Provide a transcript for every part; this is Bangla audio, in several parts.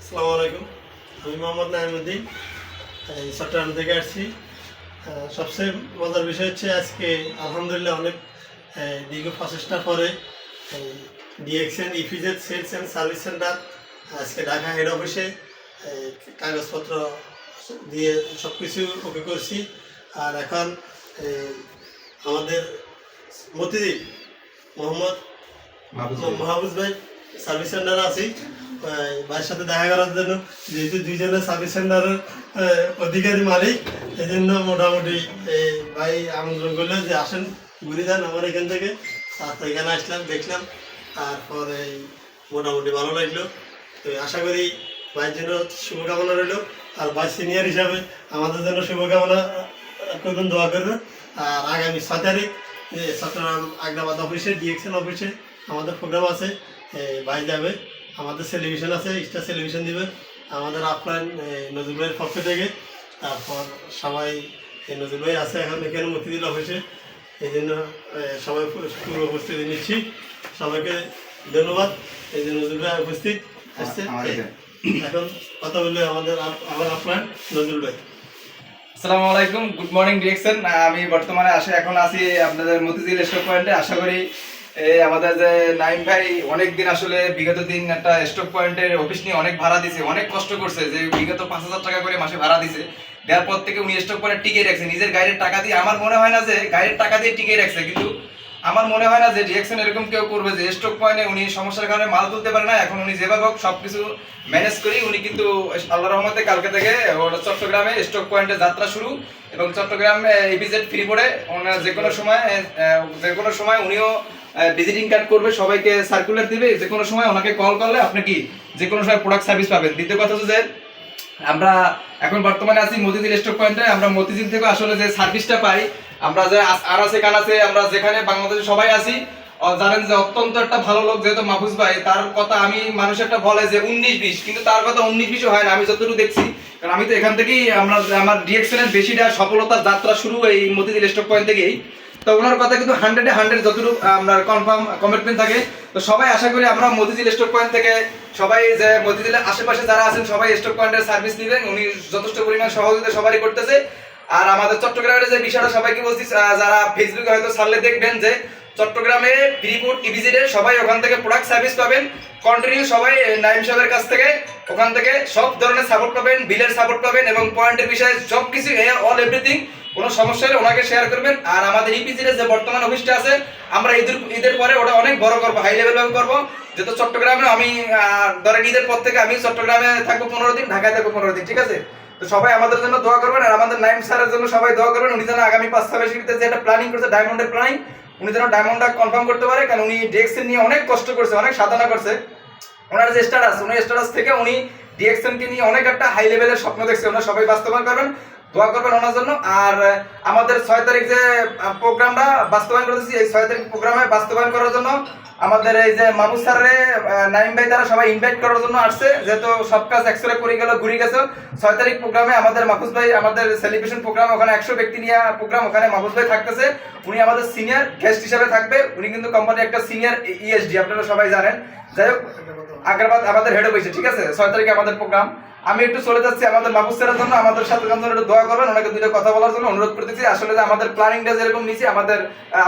আসসালামু আলাইকুম। আমি মোহাম্মদ নাইমুদ্দিন, চট্টগ্রাম থেকে আসছি। সবচেয়ে মজার বিষয় হচ্ছে আজকে আলহামদুলিল্লাহ অনেক দীর্ঘ প্রচেষ্টার পরে DXN EPZ sales and service centre আজকে ঢাকা হেড অফিসে কাগজপত্র দিয়ে সব কিছু ওকে করছি। আর এখন আমাদের মতিদ্বীপ মোহাম্মদ মাহবুজ ভাই সার্ভিস সেন্টারে আছি ভাইয়ের সাথে দেখা করার জন্য, যেহেতু দুইজনের সার্ভিস সেন্টারের অধিকারী মালিক, এই জন্য মোটামুটি ভাই আমন্ত্রণ করলেন যে আসেন ঘুরে যান আমার এখান থেকে। তারপর এখানে আসলাম, দেখলাম, তারপরে মোটামুটি ভালো লাগলো। তো আশা করি ভাইয়ের জন্য শুভকামনা রইল, আর ভাই সিনিয়র হিসাবে আমাদের জন্য শুভকামনা করবেন, দোয়া করবেন। আর আগামী 6 তারিখ চট্টগ্রাম আগ্রাবাদ অফিসে ডিএক্সএন অফিসে আমাদের প্রোগ্রাম আছে, ভাই যাবে। আমাদের টেলিভিশন আছে, স্টার টেলিভিশন দিবে আমাদের আপ্রাণ নজরুল ভাইয়ের পক্ষ থেকে। তারপর সবাই নজরুল ভাই আছে এখন এখানে মতিঝিল অফিসে, এই জন্য সবাই পূর্ব উপস্থিতি নিচ্ছি। সবাইকে ধন্যবাদ। এই যে নজরুল ভাই উপস্থিত আসছে, এখন কথা বললে আমার আপ্রাণ নজরুল ভাই। আসসালামু আলাইকুম, গুড মর্নিং ডিরেকশন। আমি বর্তমানে এখন আছি আপনাদের মতিঝিল স্টক পয়েন্টে। আশা করি আমাদের যে নাইম ভাই অনেক দিন আসলে বিগত দিন একটা স্টক পয়েন্টের অফিস নিয়ে অনেক ভাড়া দিছে, অনেক কষ্ট করছে, যে বিগত 5,000 টাকা করে মাসে ভাড়া দিছে। দেওয়ার পর থেকে উনি স্টক পয়েন্ট টিকে রাখছে নিজের গাড়ির টাকা দিয়ে। আমার মনে হয় না যে গাড়ির টাকা দিয়ে টিকে রাখছে, কিন্তু আমার মনে হয় না যে ডিরেকশন এরকম কেউ করবে যে স্টক পয়েন্টে উনি সমস্যার কারণে মাল তুলতে পারে না। এখন উনি যেভাবে হোক সবকিছু ম্যানেজ করি উনি কিন্তু আল্লাহর রহমতে কালকে থেকে চট্টগ্রামে স্টক পয়েন্টে যাত্রা শুরু, এবং চট্টগ্রাম ইপিজেড ফ্রি বোর্ডে ওনার যে কোনো সময় উনিও ভিজিটিং কার্ড করবে, সবাইকে সার্কুলার দিবে। যে কোনো সময় ওনাকে কল করলে আপনি কি যে কোনো সময় প্রোডাক্ট সার্ভিস পাবেন। দ্বিতীয় কথা হচ্ছে যে আমরা এখন বর্তমানে আছি মতিঝিল স্টক পয়েন্টে। আমরা মতিঝিল থেকে আসলে যে সার্ভিসটা পাই, আমরা যে আনাচে কানাচে আমরা যেখানে বাংলাদেশে সবাই আছি, জানেন যে অত্যন্ত একটা ভালো লোক, যেহেতু মাহফুজ ভাই, তার কথা আমি মানুষ একটা বলে যে 19-20, কিন্তু তার কথা 19-20 হয় না আমি যতটুকু দেখছি। কারণ আমি তো এখান থেকেই আমার ডিরেকশনের বেশিটা সফলতার যাত্রা শুরু এই মতিঝিল স্টক পয়েন্ট থেকেই। তো ওনার কথা কিন্তু 100-এ 100 যতটুকু আপনার কনফার্ম কমিটমেন্ট থাকে। তো সবাই আশা করি আমরা মতিঝিল স্টক পয়েন্ট থেকে সবাই যে মতিঝিলের আশেপাশে যারা আছেন সবাই স্টক পয়েন্টের সার্ভিস নেবেন। উনি যথেষ্ট পরিমাণ সহযোগিতা সবারই করতেছে। আর আমাদের চট্টগ্রামের যে বিষয়টা সবাইকে বলছি, যারা ফেসবুকে হয়তো ছাড়লে দেখবেন যে চট্টগ্রামে ফ্রিপোর্ট ইপিজেডে সবাই ওখান থেকে প্রোডাক্ট সার্ভিস পাবেন কন্টিনিউ। সবাই নাইম সাহেবের কাছ থেকে ওখান থেকে সব ধরনের সাপোর্ট পাবেন, বিলের সাপোর্ট পাবেন, এবং পয়েন্টের বিষয়ে সব কিছু অল এভরিথিং। কোনো সমস্যা হলে ওনাকে শেয়ার করবেন। আর আমাদের ইপিজেডে যে বর্তমান অফিসটা আছে, আমরা ঈদের পরে ওটা অনেক বড় করবো, হাই লেভেল ভাবে করবো। যেহেতু চট্টগ্রামে আমি ধরেন ঈদের পর থেকে আমি চট্টগ্রামে থাকবো 15 দিন, ঢাকায় থাকবো 15 দিন, ঠিক আছে? তো সবাই আমাদের জন্য দোয়া করবেন, আর আমাদের নাইম স্যারের জন্য সবাই দোয়া করবেন। উনি যেন আগামী 5-6 মাসের ভিতরে যে একটা প্ল্যানিং করছে ডায়মন্ডের প্ল্যানিং, উনি যেন ডায়মন্ডটা কনফার্ম করতে পারে। কারণ উনি ডিএক্সএন নিয়ে অনেক কষ্ট করছে, অনেক সাধনা করছে। ওনার যে স্ট্যাটাস থেকে উনি ডিএক্সএনকে নিয়ে অনেক একটা হাই লেভেলের স্বপ্ন দেখছে। ওনারা সবাই বাস্তবায়ন করবেন, দোয়া করবেন ওনার জন্য। আর আমাদের 6 তারিখ যে প্রোগ্রামটা বাস্তবায়ন করেছি, এই 6 তারিখ প্রোগ্রামে বাস্তবায়ন করার জন্য আমাদের এই যে মাহবুব স্যারে নাইম ভাই তারা সবাই ইনভাইট করার জন্য আসছে। যেহেতু সব কাজ একসরে করে গেল, ঘুরে গেছে, 6 তারিখ প্রোগ্রামে আমাদের মাহফুজ ভাই, আমাদের সেলিব্রেশন প্রোগ্রাম, ওখানে 100 ব্যক্তি নিয়ে প্রোগ্রাম, ওখানে মাহফুজ ভাই থাকতেছে। উনি আমাদের সিনিয়র গেস্ট হিসেবে থাকবে। উনি কিন্তু কোম্পানির একটা সিনিয়র ইএসডি, আপনারা সবাই জানেন। যাই হোক, আগ্রাবাদ আমাদের হেড অফিসে, ঠিক আছে? 6 তারিখে আমাদের প্রোগ্রাম। আমি একটু চলে যাচ্ছি আমাদের মাহফুজ স্যারের জন্য, আমাদের সাথে একটু দোয়া করবেন, ওনাকে দুটো কথা বলার জন্য অনুরোধ করতেছি। আসলে যে আমাদের প্ল্যানিংটা যেরকম নিয়েছি, আমাদের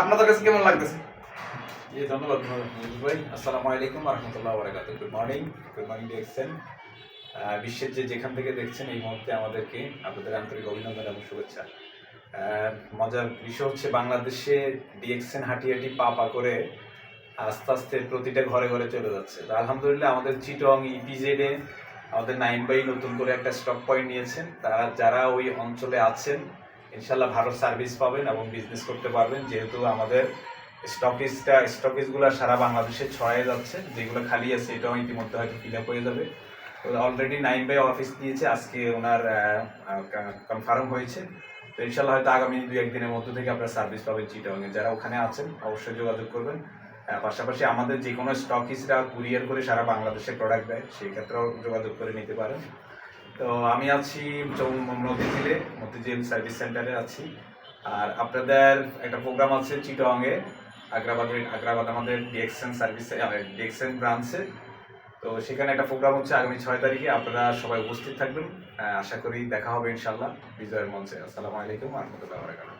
আপনাদের কাছে কেমন লাগতেছে? ধন্যবাদ ভাই। আসসালামু আলাইকুম ওয়া রাহমাতুল্লাহি ওয়া বারাকাতুহু। গুড মর্নিং দেখছেন বিশ্বের যেখান থেকে দেখছেন এই মুহূর্তে আমাদেরকে আপনাদের আন্তরিক অভিনন্দন এবং শুভেচ্ছা। মজার বিষয় হচ্ছে বাংলাদেশে ডিএক্সএন হাঁটি পা করে আস্তে আস্তে প্রতিটা ঘরে ঘরে চলে যাচ্ছে। তো আলহামদুলিল্লাহ আমাদের চিটং ইপিজেডে আমাদের নাইম ভাই নতুন করে একটা স্টক পয়েন্ট নিয়েছেন। তারা যারা ওই অঞ্চলে আছেন ইনশাল্লাহ ভালো সার্ভিস পাবেন এবং বিজনেস করতে পারবেন। যেহেতু আমাদের স্টকেজগুলো সারা বাংলাদেশে ছড়ায় যাচ্ছে, যেগুলো খালি আছে এটাও ইতিমধ্যে হয়তো ফিল আপ হয়ে যাবে। তো অলরেডি নাইম ভাই অফিস নিয়েছে, আজকে ওনার কনফার্ম হয়েছে। তো ইনশাল্লাহ হয়তো আগামী 2-1 দিনের মধ্যে থেকে আপনারা সার্ভিস পাবেন চিটাগাংয়ে। যারা ওখানে আছেন অবশ্যই যোগাযোগ করবেন। পাশাপাশি আমাদের যে কোনো স্টকিস্টরা কুরিয়ার করে সারা বাংলাদেশে প্রোডাক্ট দেয়, সেই ক্ষেত্রেও যোগাযোগ করে নিতে পারেন। তো আমি আছি মতিঝিল সার্ভিস সেন্টারে আছি। আর আপনাদের একটা প্রোগ্রাম আছে চিটাগাংয়ে, আগ্রাবাদ আমাদের ডিএক্সএন ব্রাঞ্চে। তো সেখানে একটা প্রোগ্রাম হচ্ছে আগামী 6 তারিখে, আপনারা সবাই উপস্থিত থাকবেন। আশা করি দেখা হবে ইনশাল্লাহ বিজয়ের মঞ্চে। আসসালামু আলাইকুম ওয়া রাহমাতুল্লাহি ওয়া বারাকাতুহু।